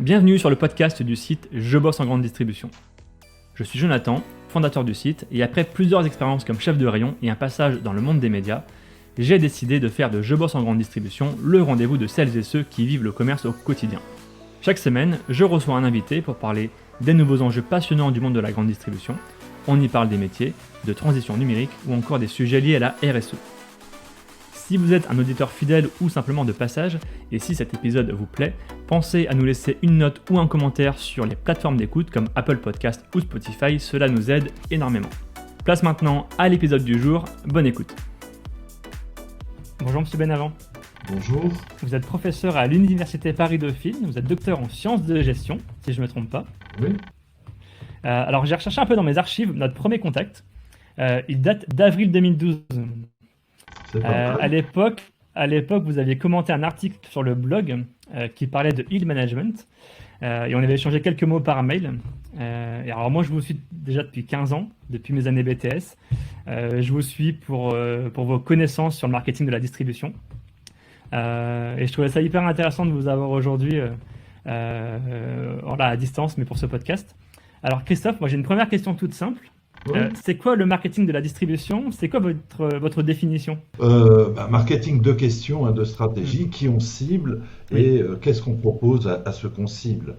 Bienvenue sur le podcast du site Je bosse en grande distribution. Je suis Jonathan, fondateur du site, et après plusieurs expériences comme chef de rayon et un passage dans le monde des médias, j'ai décidé de faire de Je bosse en grande distribution le rendez-vous de celles et ceux qui vivent le commerce au quotidien. Chaque semaine, je reçois un invité pour parler des nouveaux enjeux passionnants du monde de la grande distribution. On y parle des métiers, de transition numérique ou encore des sujets liés à la RSE. Si vous êtes un auditeur fidèle ou simplement de passage, et si cet épisode vous plaît, pensez à nous laisser une note ou un commentaire sur les plateformes d'écoute comme Apple Podcast ou Spotify, cela nous aide énormément. Place maintenant à l'épisode du jour, bonne écoute. Bonjour Monsieur Benavent. Bonjour. Vous êtes professeur à l'Université Paris-Dauphine, vous êtes docteur en sciences de gestion, si je ne me trompe pas. Oui. Alors j'ai recherché un peu dans mes archives notre premier contact, il date d'avril 2012. À l'époque, vous aviez commenté un article sur le blog qui parlait de yield management et on avait échangé quelques mots par mail. Et alors moi, je vous suis déjà depuis 15 ans, depuis mes années BTS. Je vous suis pour vos connaissances sur le marketing de la distribution. Et je trouvais ça hyper intéressant de vous avoir aujourd'hui à distance, mais pour ce podcast. Alors Christophe, moi j'ai une première question toute simple. Oui. C'est quoi le marketing de la distribution? C'est quoi votre définition? Marketing, deux questions, deux stratégies, qui on cible et qu'est-ce qu'on propose à ceux qu'on cible.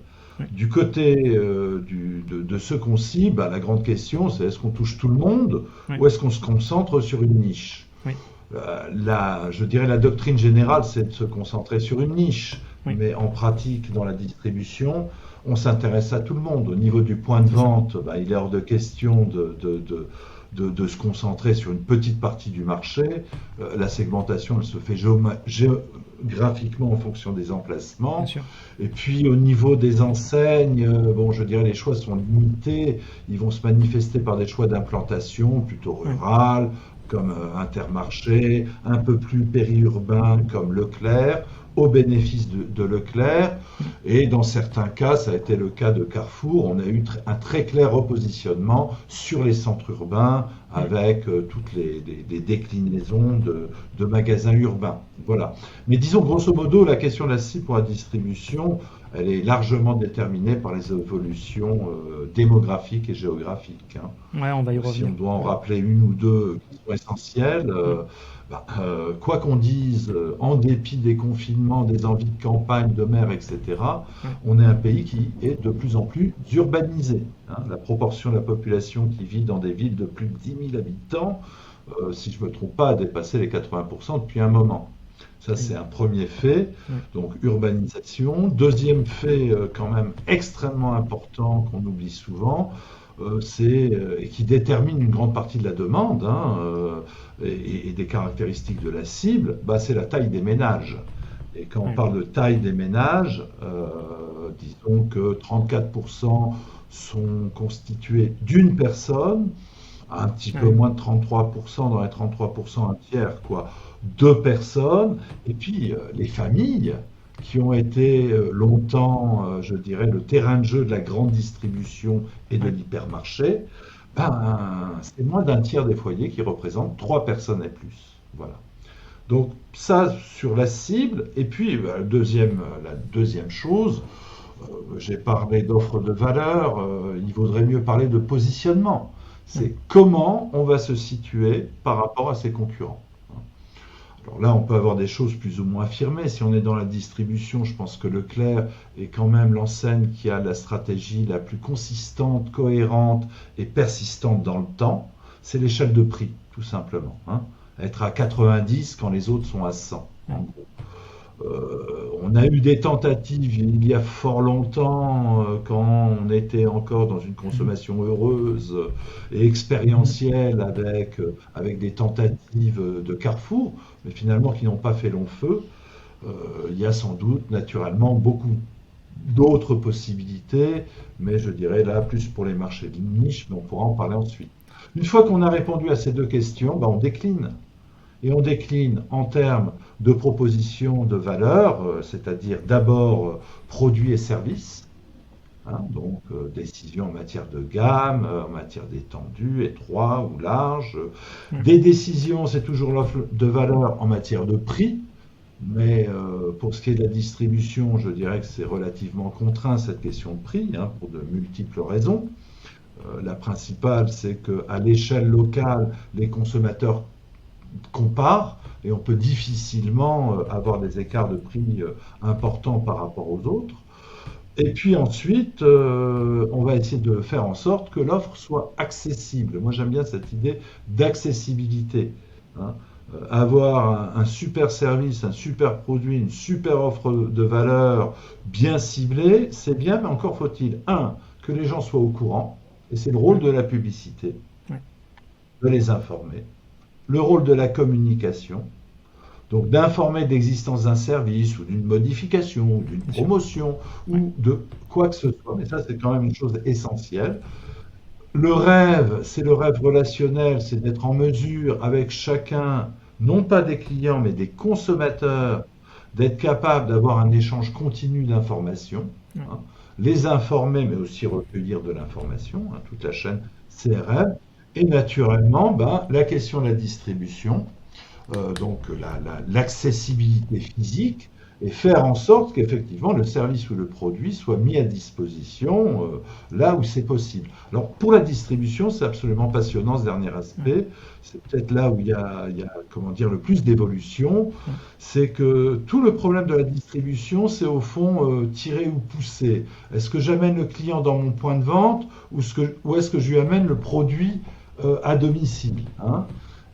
Du côté de ceux qu'on cible, la grande question c'est est-ce qu'on touche tout le monde ou est-ce qu'on se concentre sur une niche? Je dirais la doctrine générale c'est de se concentrer sur une niche, mais en pratique dans la distribution, on s'intéresse à tout le monde. Au niveau du point de vente, il est hors de question de se concentrer sur une petite partie du marché. La segmentation, elle se fait géographiquement en fonction des emplacements. Et puis au niveau des enseignes, je dirais les choix sont limités. Ils vont se manifester par des choix d'implantation plutôt rurales, comme Intermarché, un peu plus périurbain comme Leclerc, au bénéfice de Leclerc, et dans certains cas, ça a été le cas de Carrefour, on a eu un très clair repositionnement sur les centres urbains avec toutes les déclinaisons de magasins urbains. Voilà. Mais disons grosso modo, la question de la cible pour la distribution, elle est largement déterminée par les évolutions démographiques et géographiques. On va y revenir. Si on doit en rappeler une ou deux qui sont essentielles, quoi qu'on dise, en dépit des confinements, des envies de campagne, de mer, etc., on est un pays qui est de plus en plus urbanisé. La proportion de la population qui vit dans des villes de plus de 10 000 habitants, si je ne me trompe pas, a dépassé les 80% depuis un moment. Ça, c'est un premier fait, donc urbanisation. Deuxième fait, quand même extrêmement important, qu'on oublie souvent, et qui détermine une grande partie de la demande et des caractéristiques de la cible, c'est la taille des ménages. Et quand on parle de taille des ménages, disons que 34% sont constitués d'une personne, un petit peu moins de 33%, dans les 33%, un tiers, deux personnes, et puis les familles qui ont été longtemps, je dirais, le terrain de jeu de la grande distribution et de l'hypermarché, c'est moins d'un tiers des foyers qui représentent 3 personnes et plus. Voilà. Donc ça sur la cible, et puis la deuxième chose, j'ai parlé d'offre de valeur, il vaudrait mieux parler de positionnement. C'est comment on va se situer par rapport à ses concurrents. Alors là, on peut avoir des choses plus ou moins affirmées. Si on est dans la distribution, je pense que Leclerc est quand même l'enseigne qui a la stratégie la plus consistante, cohérente et persistante dans le temps. C'est l'échelle de prix, tout simplement. Être à 90 quand les autres sont à 100, en gros. On a eu des tentatives il y a fort longtemps, quand on était encore dans une consommation heureuse et expérientielle avec des tentatives de Carrefour, mais finalement qui n'ont pas fait long feu. Il y a sans doute naturellement beaucoup d'autres possibilités, mais je dirais là plus pour les marchés de niche, mais on pourra en parler ensuite. Une fois qu'on a répondu à ces deux questions, on décline. Et on décline en termes de propositions de valeur, c'est-à-dire d'abord produits et services, donc décisions en matière de gamme, en matière d'étendue, étroit ou large. Des décisions, c'est toujours l'offre de valeur en matière de prix, Mais pour ce qui est de la distribution, je dirais que c'est relativement contraint cette question de prix, hein, pour de multiples raisons. La principale, c'est qu'à l'échelle locale, les consommateurs comparent et on peut difficilement avoir des écarts de prix importants par rapport aux autres. Et puis ensuite, on va essayer de faire en sorte que l'offre soit accessible. Moi, j'aime bien cette idée d'accessibilité, hein. Avoir un super service, un super produit, une super offre de valeur bien ciblée, c'est bien, mais encore faut-il, que les gens soient au courant, et c'est le rôle de la publicité, Ouais. de les informer, le rôle de la communication, donc d'informer de l'existence d'un service ou d'une modification ou d'une Bien sûr. promotion Ouais. ou de quoi que ce soit, mais ça c'est quand même une chose essentielle. Le rêve, c'est le rêve relationnel, c'est d'être en mesure avec chacun, non pas des clients, mais des consommateurs, d'être capable d'avoir un échange continu d'informations, Ouais. hein, les informer, mais aussi recueillir de l'information, hein, toute la chaîne CRM, et naturellement, ben, la question de la distribution, donc l'accessibilité physique, et faire en sorte qu'effectivement le service ou le produit soit mis à disposition là où c'est possible. Alors pour la distribution, c'est absolument passionnant ce dernier Ouais. aspect. C'est peut-être là où il y a comment dire, le plus d'évolution. Ouais. C'est que tout le problème de la distribution, c'est au fond tirer ou pousser. Est-ce que j'amène le client dans mon point de vente ou est-ce que je lui amène le produit à domicile, hein?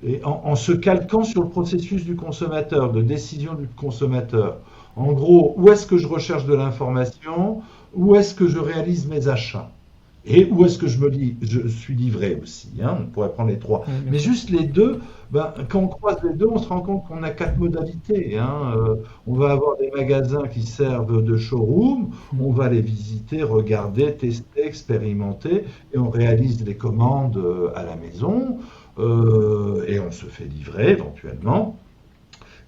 Et en se calquant sur le processus du consommateur, de décision du consommateur. En gros, où est-ce que je recherche de l'information? Où est-ce que je réalise mes achats? Et où est-ce que je suis livré aussi, hein? On pourrait prendre les trois. Ouais, bien Mais sûr. juste les deux, ben, quand on croise les deux, on se rend compte qu'on a quatre modalités, hein. On va avoir des magasins qui servent de showroom, Mm. on va les visiter, regarder, tester, expérimenter, et on réalise les commandes à la maison, et on se fait livrer éventuellement.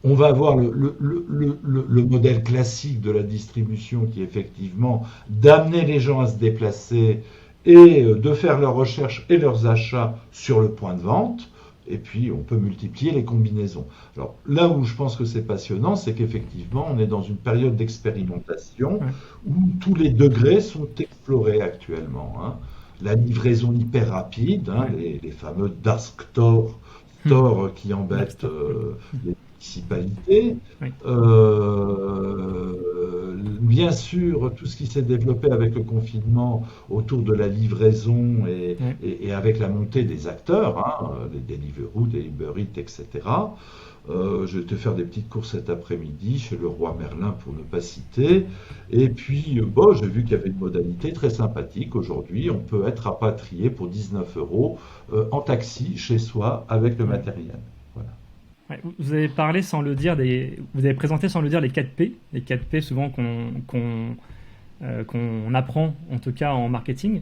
On va avoir le modèle classique de la distribution qui est effectivement d'amener les gens à se déplacer et de faire leurs recherches et leurs achats sur le point de vente. Et puis, on peut multiplier les combinaisons. Alors, là où je pense que c'est passionnant, c'est qu'effectivement, on est dans une période d'expérimentation Ouais. où tous les degrés sont explorés actuellement, hein. La livraison hyper rapide, hein, Ouais. les fameux dark stores qui embêtent Darkstore, oui. les municipalités. Oui. Bien sûr, tout ce qui s'est développé avec le confinement autour de la livraison Ouais. et avec la montée des acteurs, hein, des Deliveroo, des Uber Eats, etc. Je vais te faire des petites courses cet après-midi chez le roi Merlin pour ne pas citer. Et puis, bon, j'ai vu qu'il y avait une modalité très sympathique. Aujourd'hui, on peut être rapatrié pour 19 euros en taxi chez soi avec le Ouais. matériel. Voilà. Ouais, vous avez parlé sans le dire vous avez présenté sans le dire les 4 P, les 4 P souvent qu'on apprend en tout cas en marketing.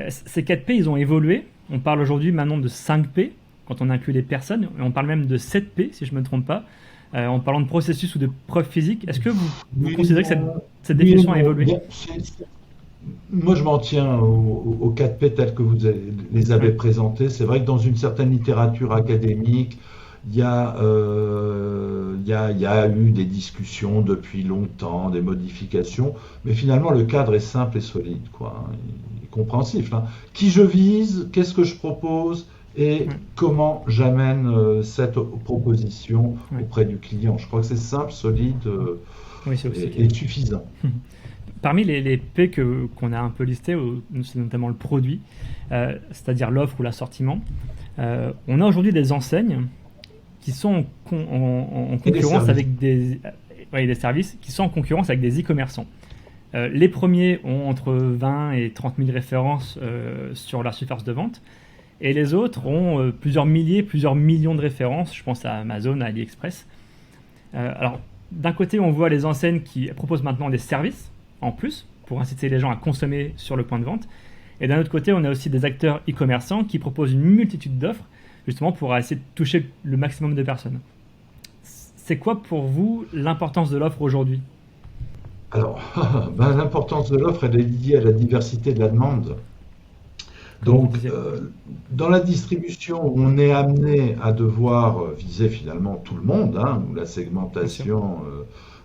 Ces 4 P, ils ont évolué. On parle aujourd'hui maintenant de 5 P quand on inclut les personnes, et on parle même de 7 P si je ne me trompe pas, en parlant de processus ou de preuve physique. Est-ce que vous Oui, considérez que non, cette oui et définition a non. évolué? Moi, je m'en tiens aux 4P tels que les avez Ouais. présentés. C'est vrai que dans une certaine littérature académique, il y a eu des discussions depuis longtemps, des modifications, mais finalement, le cadre est simple et solide, quoi, hein. Il est compréhensif, hein. Qui je vise, qu'est-ce que je propose et Ouais. comment j'amène cette proposition Ouais. auprès du client. Je crois que c'est simple, solide Oui, c'est aussi et clair. suffisant. Parmi les P qu'on a un peu listés, c'est notamment le produit, c'est-à-dire l'offre ou l'assortiment. On a aujourd'hui des enseignes qui sont en Et les concurrence services. avec des services qui sont en concurrence avec des e-commerçants. Les premiers ont entre 20 et 30 000 références sur leur surface de vente, et les autres ont plusieurs milliers, plusieurs millions de références. Je pense à Amazon, à AliExpress. Alors, d'un côté, on voit les enseignes qui proposent maintenant des services en plus pour inciter les gens à consommer sur le point de vente. Et d'un autre côté, on a aussi des acteurs e-commerçants qui proposent une multitude d'offres justement pour essayer de toucher le maximum de personnes. C'est quoi pour vous l'importance de l'offre aujourd'hui? Alors, ben, l'importance de l'offre, elle est liée à la diversité de la demande. comme vous le Donc, disiez. dans la distribution, on est amené à devoir viser finalement tout le monde, hein, où la Bien sûr. segmentation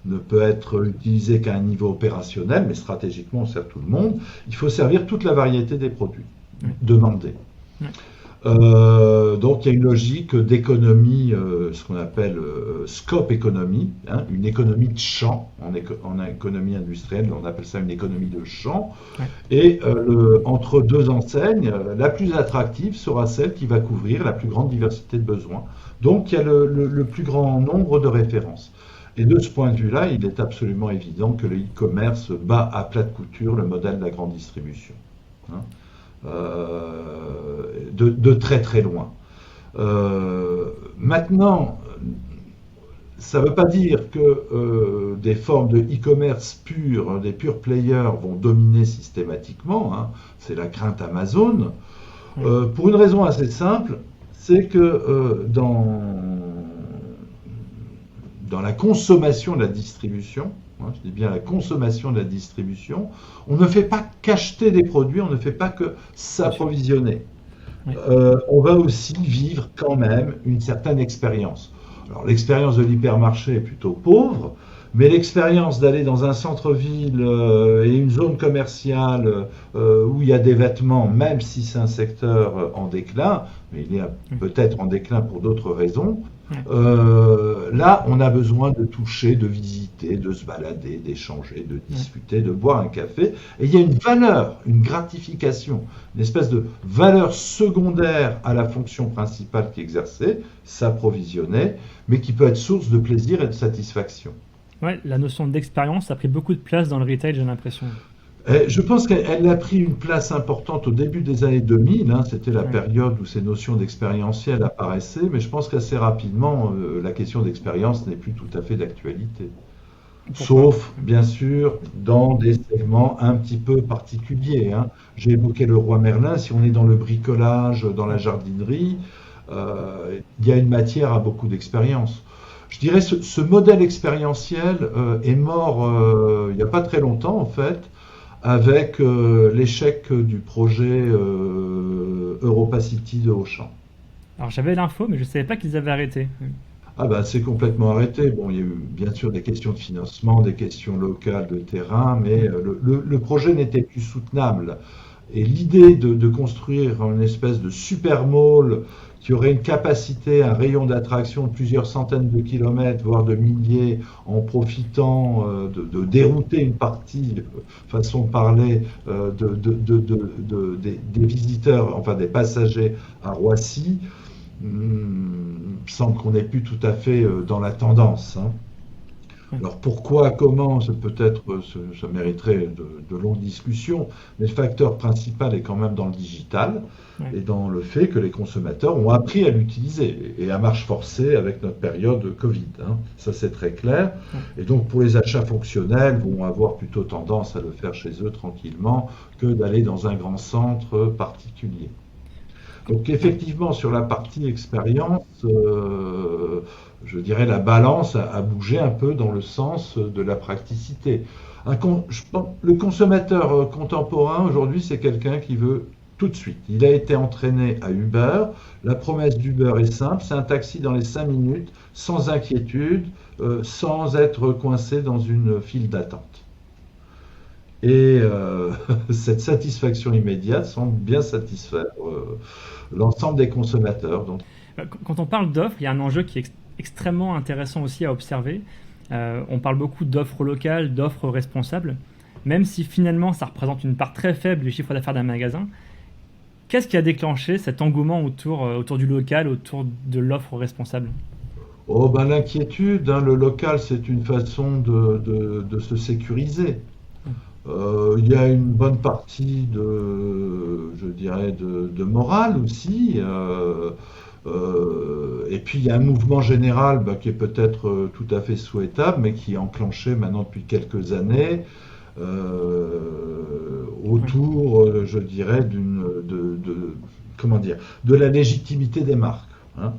ne peut être utilisée qu'à un niveau opérationnel, mais stratégiquement, on sert tout le monde. Il faut servir toute la variété des produits Ouais. demandés. Ouais. Donc il y a une logique d'économie, ce qu'on appelle scope économie, hein, une économie de champ, en économie industrielle, on appelle ça une économie de champ. Ouais. Et entre deux enseignes, la plus attractive sera celle qui va couvrir la plus grande diversité de besoins. Donc il y a le plus grand nombre de références. Et de ce point de vue-là, il est absolument évident que le e-commerce bat à plat de couture le modèle de la grande distribution, hein. De très très loin. Maintenant, ça ne veut pas dire que des formes de e-commerce purs, des pure players vont dominer systématiquement, hein. C'est la crainte Amazon. Pour une raison assez simple, c'est que dans la consommation de la distribution, hein, je dis bien la consommation de la distribution, on ne fait pas qu'acheter des produits, on ne fait pas que s'approvisionner. Oui. On va aussi vivre quand même une certaine expérience. Alors l'expérience de l'hypermarché est plutôt pauvre, mais l'expérience d'aller dans un centre-ville et une zone commerciale où il y a des vêtements, même si c'est un secteur en déclin, mais il est peut-être en déclin pour d'autres raisons, là on a besoin de toucher, de visiter, de se balader, d'échanger, de discuter, de boire un café. Et il y a une valeur, une gratification, une espèce de valeur secondaire à la fonction principale qui est exercée, s'approvisionner, mais qui peut être source de plaisir et de satisfaction. Ouais, la notion d'expérience a pris beaucoup de place dans le retail, j'ai l'impression. Je pense qu'elle a pris une place importante au début des années 2000, hein, c'était la période où ces notions d'expérientiel apparaissaient, mais je pense qu'assez rapidement, la question d'expérience n'est plus tout à fait d'actualité. Sauf, bien sûr, dans des segments un petit peu particuliers, hein. J'ai évoqué le roi Merlin, si on est dans le bricolage, dans la jardinerie, il y a une matière à beaucoup d'expérience. Je dirais que ce modèle expérientiel est mort il n'y a pas très longtemps, en fait, avec l'échec du projet Europa City de Auchan. Alors j'avais l'info, mais je ne savais pas qu'ils avaient arrêté. Ah ben, c'est complètement arrêté. Bon, il y a eu bien sûr des questions de financement, des questions locales de terrain, mais le projet n'était plus soutenable. Et l'idée de construire une espèce de super mall qui aurait une capacité, un rayon d'attraction de plusieurs centaines de kilomètres, voire de milliers, en profitant de dérouter une partie, façon de parler, des visiteurs, enfin des passagers à Roissy, semble qu'on n'est plus tout à fait dans la tendance, hein. Alors pourquoi, comment, ça mériterait de longues discussions, mais le facteur principal est quand même dans le digital et dans le fait que les consommateurs ont appris à l'utiliser et à marche forcée avec notre période Covid, hein. Ça c'est très clair. Et donc pour les achats fonctionnels, vont avoir plutôt tendance à le faire chez eux tranquillement que d'aller dans un grand centre particulier. Donc effectivement, sur la partie expérience, je dirais la balance a bougé un peu dans le sens de la praticité. Le consommateur contemporain aujourd'hui, c'est quelqu'un qui veut tout de suite. Il a été entraîné à Uber. La promesse d'Uber est simple, c'est un taxi dans les 5 minutes, sans inquiétude, sans être coincé dans une file d'attente. Et cette satisfaction immédiate semble bien satisfaire l'ensemble des consommateurs. Donc, quand on parle d'offres, il y a un enjeu qui est extrêmement intéressant aussi à observer. On parle beaucoup d'offres locales, d'offres responsables, même si finalement ça représente une part très faible du chiffre d'affaires d'un magasin. Qu'est-ce qui a déclenché cet engouement autour du local, autour de l'offre responsable ? Oh ben l'inquiétude, hein, le local c'est une façon de se sécuriser. Il y a une bonne partie je dirais, de morale aussi. Et puis il y a un mouvement général qui est peut-être tout à fait souhaitable, mais qui est enclenché maintenant depuis quelques années autour, je dirais, de la légitimité des marques, hein.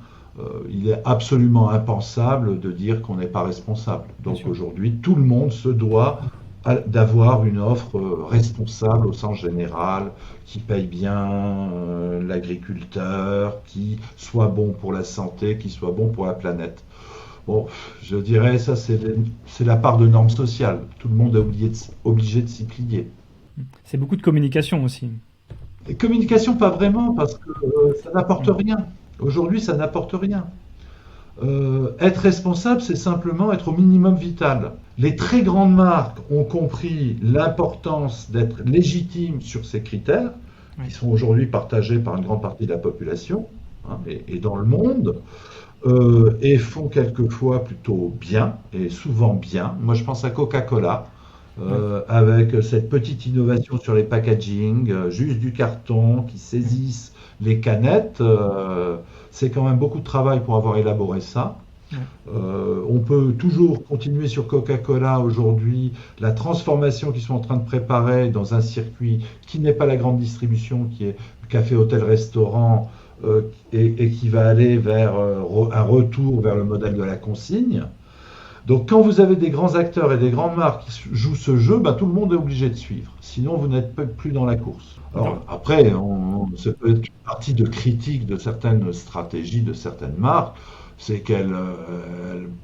Il est absolument impensable de dire qu'on n'est pas responsable. Donc aujourd'hui, tout le monde se doit d'avoir une offre responsable au sens général, qui paye bien l'agriculteur, qui soit bon pour la santé, qui soit bon pour la planète. Bon, je dirais ça, c'est la part de normes sociales. Tout le monde est obligé de s'y plier. C'est beaucoup de communication aussi. Et communication, pas vraiment, parce que ça n'apporte rien. Aujourd'hui, ça n'apporte rien. Être responsable, c'est simplement être au minimum vital. Les très grandes marques ont compris l'importance d'être légitimes sur ces critères, qui sont aujourd'hui partagés par une grande partie de la population, hein, et dans le monde, et font quelquefois plutôt bien, et souvent bien. Moi, je pense à Coca-Cola, avec cette petite innovation sur les packaging, juste du carton, qui saisissent les canettes. C'est quand même beaucoup de travail pour avoir élaboré ça. On peut toujours continuer sur Coca-Cola aujourd'hui, la transformation qu'ils sont en train de préparer dans un circuit qui n'est pas la grande distribution, qui est café, hôtel, restaurant, et qui va aller vers un retour vers le modèle de la consigne. Donc quand vous avez des grands acteurs et des grandes marques qui jouent ce jeu, tout le monde est obligé de suivre. Sinon, vous n'êtes plus dans la course. Alors après, ça peut être une partie de critique de certaines stratégies de certaines marques, c'est qu'elles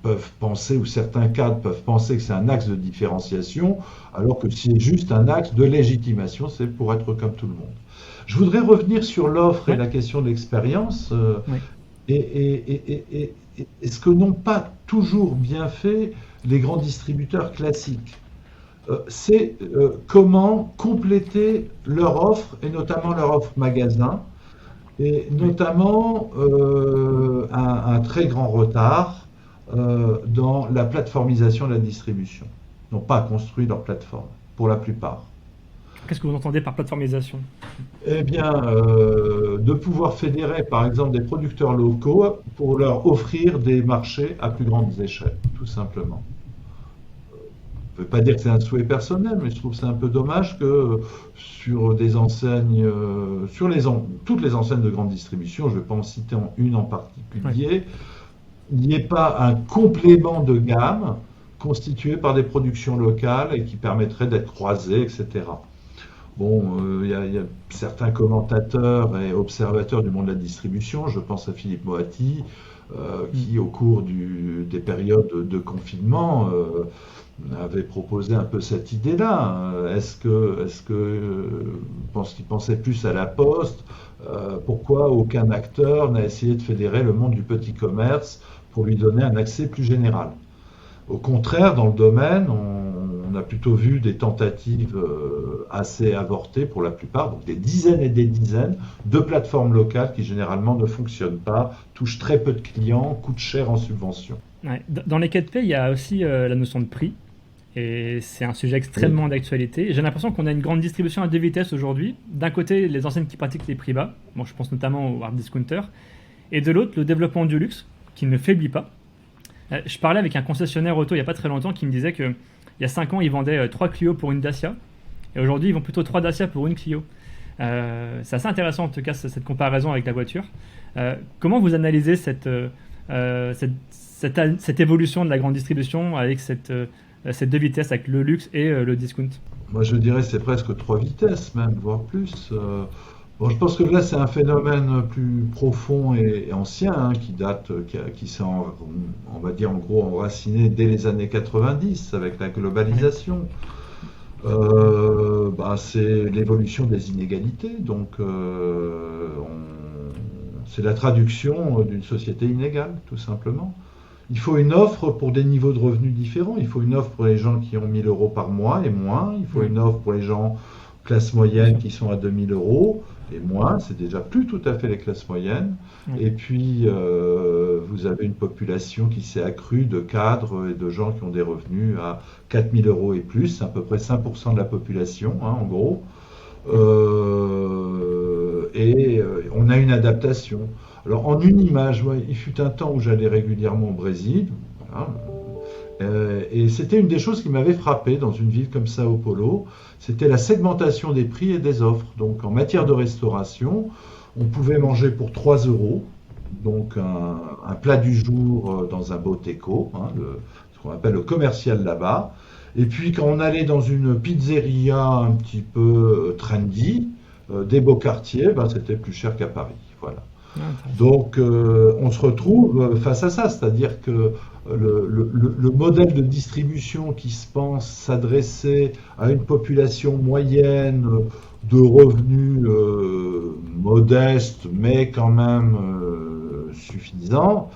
peuvent penser, ou certains cadres peuvent penser que c'est un axe de différenciation, alors que c'est juste un axe de légitimation, c'est pour être comme tout le monde. Je voudrais revenir sur l'offre et la question de l'expérience. Et ce que n'ont pas toujours bien fait les grands distributeurs classiques, c'est comment compléter leur offre, et notamment leur offre magasin, et notamment un très grand retard dans la plateformisation de la distribution. Ils n'ont pas construit leur plateforme, pour la plupart. Qu'est-ce que vous entendez par plateformisation ? Eh bien, de pouvoir fédérer, par exemple, des producteurs locaux pour leur offrir des marchés à plus grande échelle, tout simplement. Je ne veux pas dire que c'est un souhait personnel, mais je trouve que c'est un peu dommage que sur des enseignes, toutes les enseignes de grande distribution, je ne vais pas en citer une en particulier, il n'y ait pas un complément de gamme constitué par des productions locales et qui permettrait d'être croisées, etc. Bon, il y a certains commentateurs et observateurs du monde de la distribution, je pense à Philippe Moati, qui au cours des périodes de confinement avait proposé un peu cette idée-là. Est-ce qu'il pensait plus à la Poste? Pourquoi aucun acteur n'a essayé de fédérer le monde du petit commerce pour lui donner un accès plus général? Au contraire, dans le domaine, on a plutôt vu des tentatives assez avortées pour la plupart, donc des dizaines et des dizaines de plateformes locales qui généralement ne fonctionnent pas, touchent très peu de clients, coûtent cher en subvention. Ouais. Dans les cas de paie, il y a aussi la notion de prix, et c'est un sujet extrêmement d'actualité. J'ai l'impression qu'on a une grande distribution à deux vitesses aujourd'hui. D'un côté, les enseignes qui pratiquent les prix bas, bon, je pense notamment aux hard discounters, et de l'autre, le développement du luxe, qui ne faiblit pas. Je parlais avec un concessionnaire auto il n'y a pas très longtemps qui me disait qu'il y a 5 ans, ils vendaient 3 Clio pour une Dacia. Et aujourd'hui, ils vendent plutôt 3 Dacia pour une Clio. C'est assez intéressant en tout cas cette comparaison avec la voiture. Comment vous analysez cette évolution de la grande distribution avec ces deux vitesses, avec le luxe et le discount? Moi, je dirais que c'est presque 3 vitesses même, voire plus. Bon, je pense que là, c'est un phénomène plus profond et ancien, qui s'est, on va dire, en gros, enraciné dès les années 90 avec la globalisation. C'est l'évolution des inégalités, donc c'est la traduction d'une société inégale, tout simplement. Il faut une offre pour des niveaux de revenus différents. Il faut une offre pour les gens qui ont 1 000 euros par mois et moins. Il faut une offre pour les gens classe moyenne qui sont à 2 000 euros et moins. C'est déjà plus tout à fait les classes moyennes. Et puis, vous avez une population qui s'est accrue de cadres et de gens qui ont des revenus à 4 000 euros et plus. C'est à peu près 5% de la population, en gros. On a une adaptation. Alors, en une image, il fut un temps où j'allais régulièrement au Brésil. Voilà. Et c'était une des choses qui m'avait frappé dans une ville comme Sao Paulo, c'était la segmentation des prix et des offres. Donc en matière de restauration, on pouvait manger pour 3 euros, donc un plat du jour dans un boteco, ce qu'on appelle le commercial là-bas, Et puis quand on allait dans une pizzeria un petit peu trendy, des beaux quartiers, ben, c'était plus cher qu'à Paris. Voilà. Donc on se retrouve face à ça, c'est-à-dire que le modèle de distribution qui se pense s'adresser à une population moyenne de revenus modestes, mais quand même suffisants,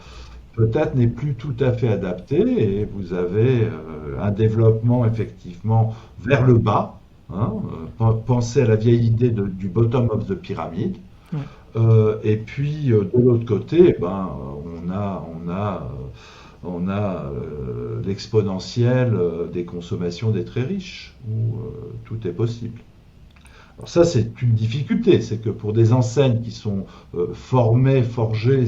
peut-être n'est plus tout à fait adapté et vous avez un développement effectivement vers le bas. Hein, pensez à la vieille idée du bottom of the pyramid. Ouais. Et puis de l'autre côté, ben, on a l'exponentielle des consommations des très riches, où tout est possible. Alors ça, c'est une difficulté, c'est que pour des enseignes qui sont forgées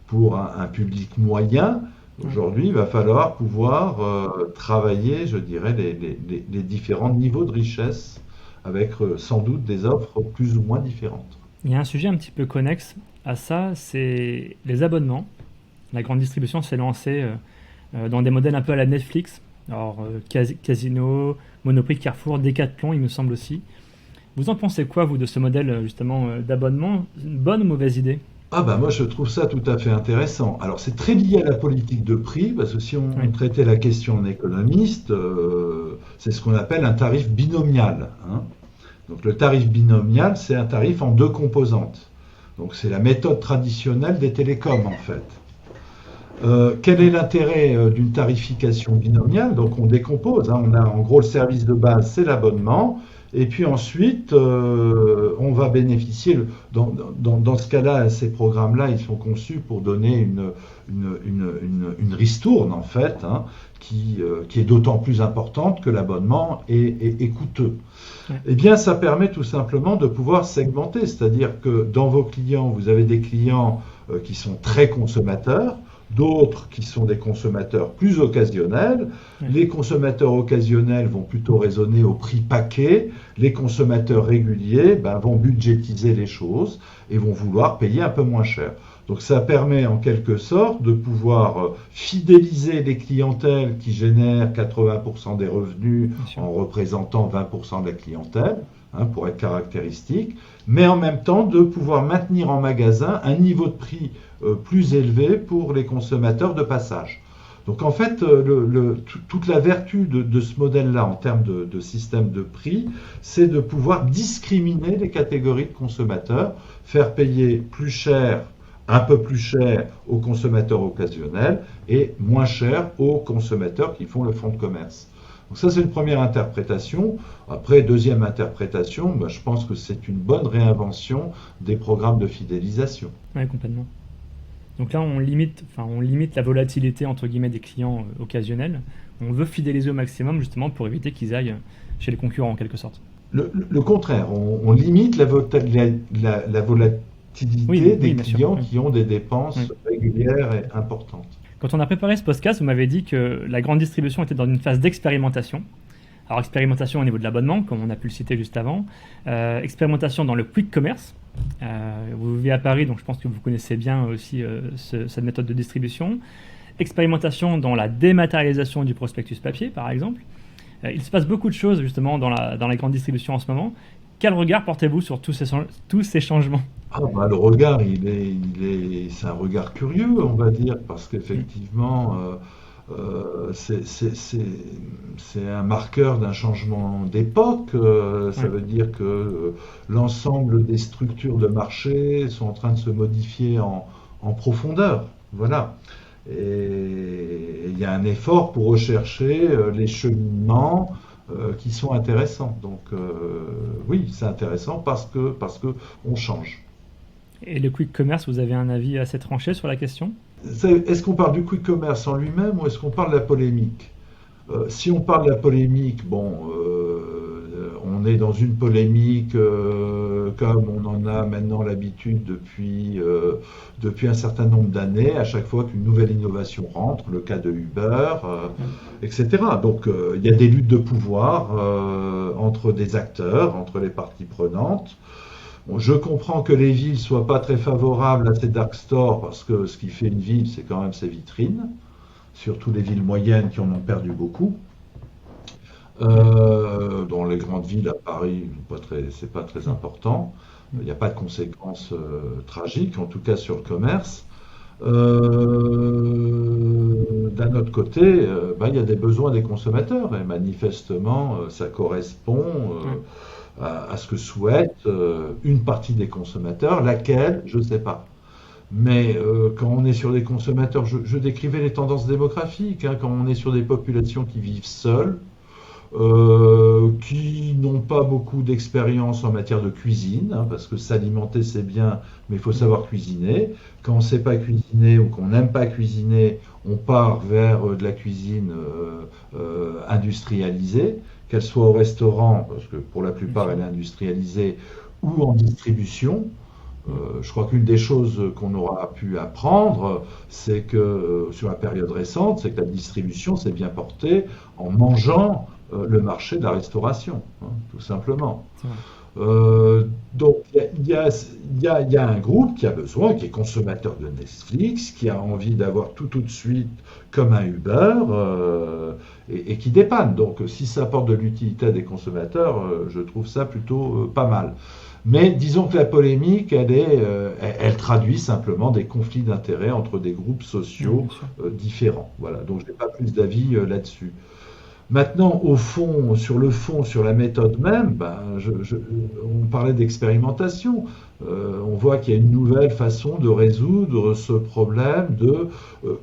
pour un public moyen, aujourd'hui, il va falloir pouvoir travailler, je dirais, les différents niveaux de richesse, avec sans doute des offres plus ou moins différentes. Il y a un sujet un petit peu connexe à ça, c'est les abonnements. La grande distribution s'est lancée dans des modèles un peu à la Netflix. Alors, Casino, Monoprix, Carrefour, Decathlon, il me semble aussi. Vous en pensez quoi, vous, de ce modèle justement d'abonnement? Une bonne ou mauvaise idée? Ah bah moi je trouve ça tout à fait intéressant. Alors c'est très lié à la politique de prix, parce que si on traitait la question en économiste, c'est ce qu'on appelle un tarif binomial. Hein. Donc le tarif binomial, c'est un tarif en deux composantes. Donc c'est la méthode traditionnelle des télécoms en fait. Quel est l'intérêt d'une tarification binomiale? Donc on décompose, hein. On a en gros le service de base, c'est l'abonnement. Et puis ensuite, on va bénéficier, dans ce cas-là, ces programmes-là, ils sont conçus pour donner une ristourne, en fait, hein, qui est d'autant plus importante que l'abonnement est coûteux. Ouais. Eh bien, ça permet tout simplement de pouvoir segmenter, c'est-à-dire que dans vos clients, vous avez des clients qui sont très consommateurs, d'autres qui sont des consommateurs plus occasionnels. Les consommateurs occasionnels vont plutôt raisonner au prix paquet. Les consommateurs réguliers vont budgétiser les choses et vont vouloir payer un peu moins cher. Donc ça permet en quelque sorte de pouvoir fidéliser les clientèles qui génèrent 80% des revenus en représentant 20% de la clientèle, hein, pour être caractéristique, mais en même temps de pouvoir maintenir en magasin un niveau de prix plus élevé pour les consommateurs de passage. Donc en fait, toute la vertu de ce modèle-là en termes de système de prix, c'est de pouvoir discriminer les catégories de consommateurs, faire payer plus cher, un peu plus cher aux consommateurs occasionnels et moins cher aux consommateurs qui font le fonds de commerce. Donc ça, c'est une première interprétation. Après, deuxième interprétation, je pense que c'est une bonne réinvention des programmes de fidélisation. Oui, complètement. Donc là, on limite la volatilité entre guillemets des clients occasionnels. On veut fidéliser au maximum justement pour éviter qu'ils aillent chez les concurrents en quelque sorte. Le contraire, on limite la volatilité des clients qui ont des dépenses régulières et importantes. Quand on a préparé ce podcast, vous m'avez dit que la grande distribution était dans une phase d'expérimentation. Alors expérimentation au niveau de l'abonnement, comme on a pu le citer juste avant. Expérimentation dans le quick commerce. Vous vivez à Paris, donc je pense que vous connaissez bien aussi cette méthode de distribution. Expérimentation dans la dématérialisation du prospectus papier, par exemple. Il se passe beaucoup de choses justement dans la grande distribution en ce moment. Quel regard portez-vous sur tous ces changements? Le regard, c'est un regard curieux, on va dire, parce qu'effectivement, c'est un marqueur d'un changement d'époque. Ça veut dire que l'ensemble des structures de marché sont en train de se modifier en profondeur. Voilà. Et il y a un effort pour rechercher les cheminements qui sont intéressants. Donc oui, c'est intéressant parce que on change. Et le quick commerce, vous avez un avis assez tranché sur la question? Est-ce qu'on parle du quick commerce en lui-même ou est-ce qu'on parle de la polémique? Si on parle de la polémique, on est dans une polémique comme on en a maintenant l'habitude depuis un certain nombre d'années, à chaque fois qu'une nouvelle innovation rentre, le cas de Uber, etc. Donc il y a des luttes de pouvoir entre des acteurs, entre les parties prenantes. Bon, je comprends que les villes ne soient pas très favorables à ces dark stores parce que ce qui fait une ville, c'est quand même ses vitrines, surtout les villes moyennes qui en ont perdu beaucoup. Ok. Dans les grandes villes, à Paris, c'est pas très important. Il n'y a pas de conséquences tragiques, en tout cas sur le commerce. D'un autre côté, il y a des besoins des consommateurs et manifestement, ça correspond Ouais. à ce que souhaite une partie des consommateurs, laquelle, je ne sais pas. Mais quand on est sur des consommateurs, je décrivais les tendances démographiques, hein, quand on est sur des populations qui vivent seules, qui n'ont pas beaucoup d'expérience en matière de cuisine, hein, parce que s'alimenter c'est bien, mais il faut savoir cuisiner. Quand on ne sait pas cuisiner ou qu'on n'aime pas cuisiner, on part vers de la cuisine industrialisée, qu'elle soit au restaurant, parce que pour la Bien plupart sûr. elle est industrialisée, ou en distribution. Je crois qu'une des choses qu'on aura pu apprendre, c'est que sur la période récente, c'est que la distribution s'est bien portée en mangeant le marché de la restauration, hein, tout simplement. C'est vrai. Donc il y a un groupe qui a besoin, qui est consommateur de Netflix, qui a envie d'avoir tout de suite comme un Uber et qui dépanne. Donc si ça apporte de l'utilité à des consommateurs, je trouve ça plutôt pas mal. Mais disons que la polémique, elle traduit simplement des conflits d'intérêts entre des groupes Ouais, sociaux bien sûr. différents. Voilà, donc je n'ai pas plus d'avis là-dessus. Maintenant, au fond, sur la méthode même, on parlait d'expérimentation. On voit qu'il y a une nouvelle façon de résoudre ce problème de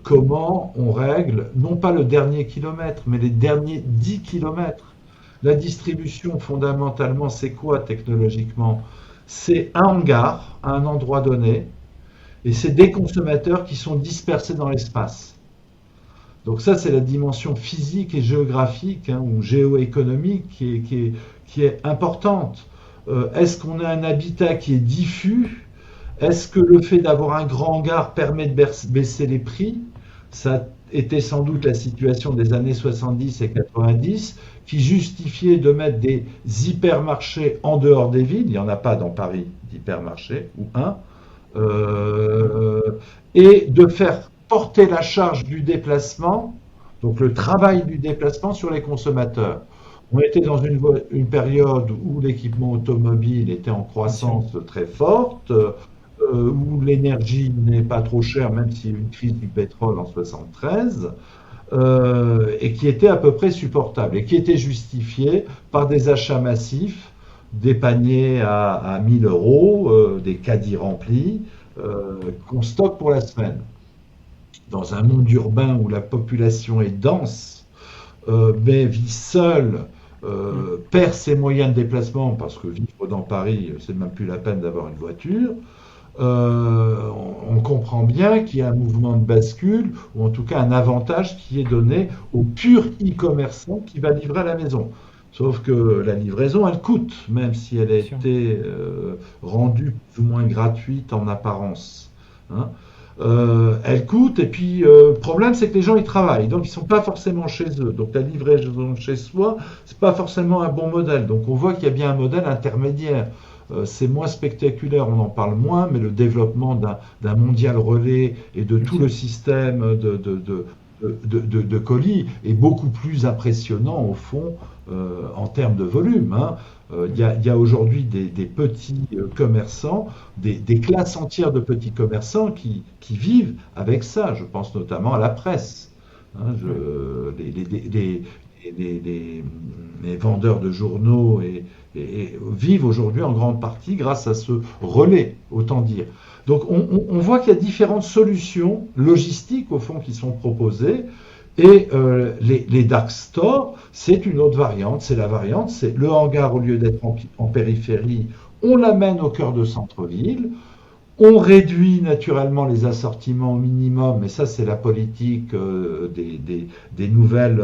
comment on règle, non pas le dernier kilomètre, mais les derniers 10 kilomètres. La distribution, fondamentalement, c'est quoi technologiquement? C'est un hangar à un endroit donné, et c'est des consommateurs qui sont dispersés dans l'espace. Donc ça, c'est la dimension physique et géographique, hein, ou géoéconomique qui est importante. Est-ce qu'on a un habitat qui est diffus? Est-ce que le fait d'avoir un grand hangar permet de baisser les prix? Ça était sans doute la situation des années 70 et 90 qui justifiait de mettre des hypermarchés en dehors des villes. Il n'y en a pas dans Paris d'hypermarché, ou un. euh, et de faire porter la charge du déplacement, donc le travail du déplacement sur les consommateurs. On était dans une période où l'équipement automobile était en Bien sûr. croissance très forte, où l'énergie n'est pas trop chère, même s'il y a eu une crise du pétrole en 73, et qui était à peu près supportable, et qui était justifiée par des achats massifs, des paniers à 1000 euros, des caddies remplis, qu'on stocke pour la semaine. Dans un monde urbain où la population est dense, mais vit seule, Mm. perd ses moyens de déplacement, parce que vivre dans Paris, c'est même plus la peine d'avoir une voiture, on comprend bien qu'il y a un mouvement de bascule, ou en tout cas un avantage qui est donné au pur e-commerçant qui va livrer à la maison. Sauf que la livraison, elle coûte, même si elle a Bien sûr. été rendue plus ou moins gratuite en apparence, hein. Elle coûte, et puis le problème c'est que les gens ils travaillent, donc ils sont pas forcément chez eux. Donc la livraison chez soi, c'est pas forcément un bon modèle. Donc on voit qu'il y a bien un modèle intermédiaire. C'est moins spectaculaire, on en parle moins, mais le développement d'un mondial relais et de Bien tout le sûr. système de colis est beaucoup plus impressionnant au fond en termes de volume, hein. Mm. Il y a aujourd'hui des petits commerçants, des classes entières de petits commerçants qui vivent avec ça. Je pense notamment à la presse, hein. Ouais. Les vendeurs de journaux et vivent aujourd'hui en grande partie grâce à ce relais, autant dire. Donc on voit qu'il y a différentes solutions logistiques au fond qui sont proposées. Et les dark stores, c'est une autre variante. C'est la variante, c'est le hangar au lieu d'être en périphérie, on l'amène au cœur de centre-ville. On réduit naturellement les assortiments au minimum, mais ça c'est la politique des nouvelles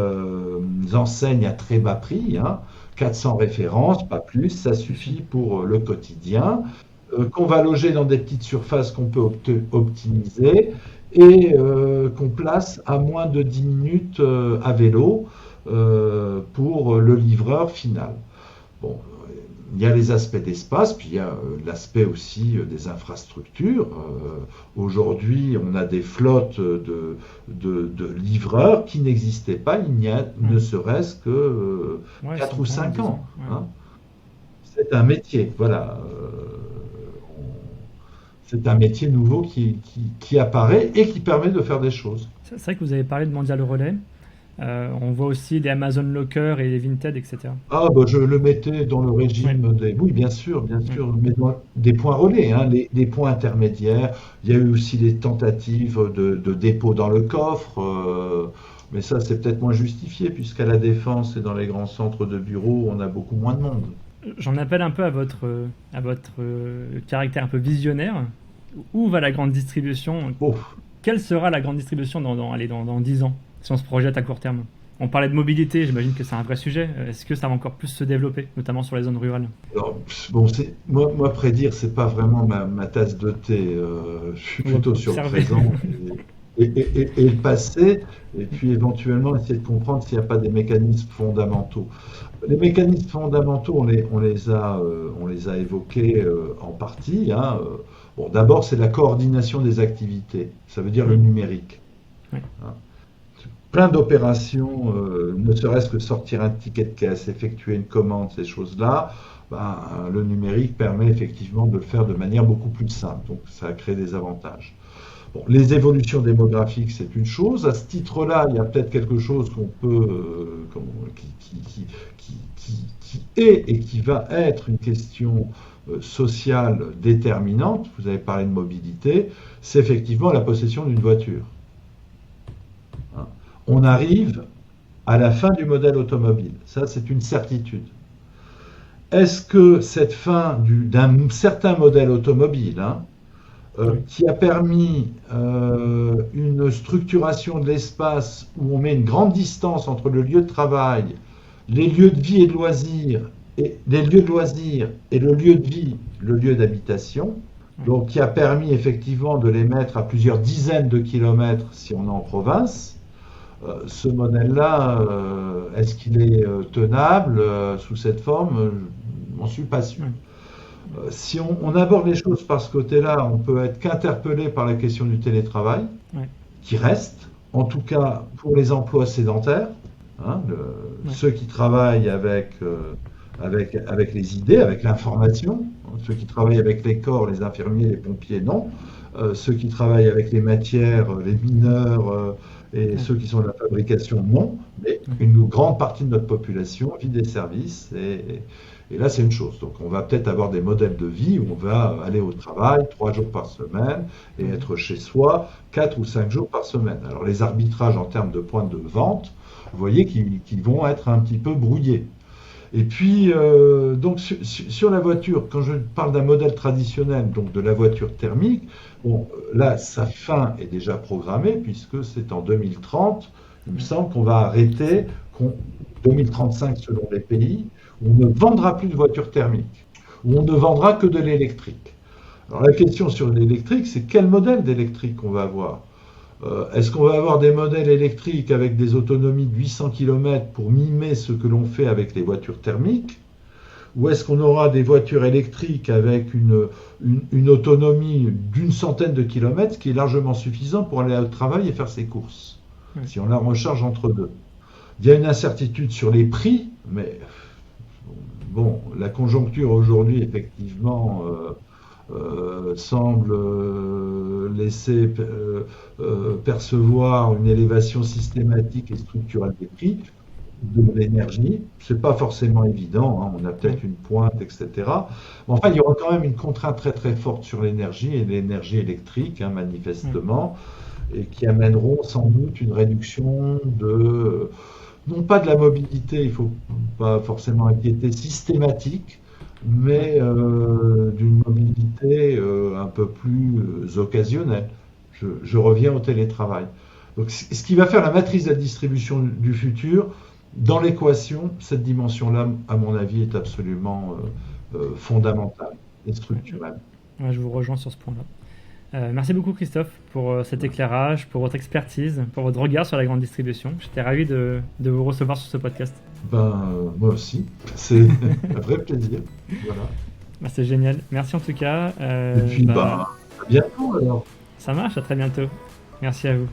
enseignes à très bas prix, hein. 400 références, pas plus, ça Bien sûr. suffit pour le quotidien. Qu'on va loger dans des petites surfaces qu'on peut optimiser et qu'on place à moins de 10 minutes à vélo pour le livreur final. Bon, il y a les aspects d'espace, puis il y a l'aspect aussi des infrastructures. Aujourd'hui, on a des flottes de livreurs qui n'existaient pas il n'y a ne serait-ce que 4 ou 5 ans. Ouais. Hein. C'est un métier, voilà. C'est un métier nouveau qui apparaît et qui permet de faire des choses. C'est vrai que vous avez parlé de Mondial Relay. On voit aussi les Amazon Locker et les Vinted, etc. Ah, bah, je le mettais dans le régime des... Oui, bien sûr, mais dans des points relais, hein, les points intermédiaires. Il y a eu aussi des tentatives de dépôt dans le coffre, mais ça, c'est peut-être moins justifié, puisqu'à la Défense et dans les grands centres de bureaux, on a beaucoup moins de monde. J'en appelle un peu à votre caractère un peu visionnaire. Où va la grande distribution? Oh. Quelle sera la grande distribution dans 10 ans, si on se projette à court terme? On parlait de mobilité, j'imagine que c'est un vrai sujet. Est-ce que ça va encore plus se développer, notamment sur les zones rurales? Alors, bon, moi, prédire, c'est pas vraiment ma tasse de thé. Je suis plutôt sur le présent et le passé, et puis éventuellement essayer de comprendre s'il n'y a pas des mécanismes fondamentaux. Les mécanismes fondamentaux, on les a évoqués en partie. Hein. Bon, d'abord, c'est la coordination des activités. Ça veut dire le numérique. Oui. Hein. Plein d'opérations, ne serait-ce que sortir un ticket de caisse, effectuer une commande, ces choses-là, le numérique permet effectivement de le faire de manière beaucoup plus simple. Donc, ça crée des avantages. Bon, les évolutions démographiques, c'est une chose. À ce titre-là, il y a peut-être quelque chose qu'on peut, qui est et qui va être une question sociale déterminante. Vous avez parlé de mobilité, c'est effectivement la possession d'une voiture. Hein. On arrive à la fin du modèle automobile. Ça, c'est une certitude. Est-ce que cette fin d'un certain modèle automobile, qui a permis une structuration de l'espace où on met une grande distance entre le lieu de travail, les lieux de vie et de loisirs, et les lieux de loisirs et le lieu de vie, le lieu d'habitation, donc qui a permis effectivement de les mettre à plusieurs dizaines de kilomètres si on est en province. Ce modèle-là, est-ce qu'il est tenable sous cette forme? Je n'en suis pas sûr. Si on aborde les choses par ce côté-là, on peut être qu'interpellé par la question du télétravail, qui reste, en tout cas pour les emplois sédentaires, ceux qui travaillent avec les idées, avec l'information, ceux qui travaillent avec les corps, les infirmiers, les pompiers, non, ceux qui travaillent avec les matières, les mineurs et ceux qui sont de la fabrication, non, mais une grande partie de notre population vit des services et là, c'est une chose. Donc, on va peut-être avoir des modèles de vie où on va aller au travail 3 jours par semaine et être chez soi 4 ou 5 jours par semaine. Alors, les arbitrages en termes de points de vente, vous voyez qu'ils vont être un petit peu brouillés. Et puis, donc, sur la voiture, quand je parle d'un modèle traditionnel, donc de la voiture thermique, bon, là, sa fin est déjà programmée puisque c'est en 2030. Il me semble qu'on va arrêter, 2035 selon les pays, où on ne vendra plus de voitures thermiques, où on ne vendra que de l'électrique. Alors la question sur l'électrique, c'est quel modèle d'électrique on va avoir? Est-ce qu'on va avoir des modèles électriques avec des autonomies de 800 km pour mimer ce que l'on fait avec les voitures thermiques? Ou est-ce qu'on aura des voitures électriques avec une autonomie d'une centaine de kilomètres, ce qui est largement suffisant pour aller au travail et faire ses courses, si on la recharge entre deux? Il y a une incertitude sur les prix, mais bon, la conjoncture aujourd'hui, effectivement, semble laisser percevoir une élévation systématique et structurelle des prix de l'énergie. C'est pas forcément évident, hein, on a peut-être une pointe, etc. Mais enfin, il y aura quand même une contrainte très très forte sur l'énergie et l'énergie électrique, hein, manifestement, et qui amèneront sans doute une réduction de... non pas de la mobilité, il ne faut pas forcément inquiéter, systématique, mais d'une mobilité un peu plus occasionnelle. Je reviens au télétravail. Donc, ce qui va faire la matrice de la distribution du futur, dans l'équation, cette dimension-là, à mon avis, est absolument fondamentale et structurelle. Ouais, je vous rejoins sur ce point-là. Merci beaucoup Christophe pour cet éclairage, pour votre expertise, pour votre regard sur la grande distribution. J'étais ravi de vous recevoir sur ce podcast. Moi aussi, c'est un vrai plaisir. Voilà. C'est génial. Merci en tout cas. Et puis, à bientôt alors. Ça marche, à très bientôt. Merci à vous.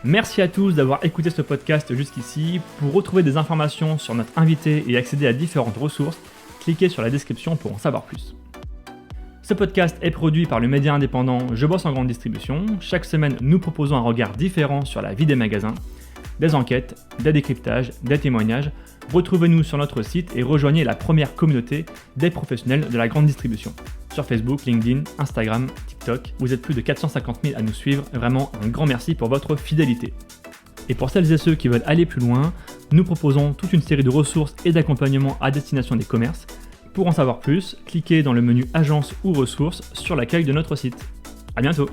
Merci à tous d'avoir écouté ce podcast jusqu'ici. Pour retrouver des informations sur notre invité et accéder à différentes ressources, cliquez sur la description pour en savoir plus. Ce podcast est produit par le média indépendant Je bosse en grande distribution. Chaque semaine, nous proposons un regard différent sur la vie des magasins, des enquêtes, des décryptages, des témoignages. Retrouvez-nous sur notre site et rejoignez la première communauté des professionnels de la grande distribution. Sur Facebook, LinkedIn, Instagram, TikTok, vous êtes plus de 450 000 à nous suivre. Vraiment un grand merci pour votre fidélité. Et pour celles et ceux qui veulent aller plus loin, nous proposons toute une série de ressources et d'accompagnements à destination des commerces. Pour en savoir plus, cliquez dans le menu Agence ou ressources sur l'accueil de notre site. À bientôt!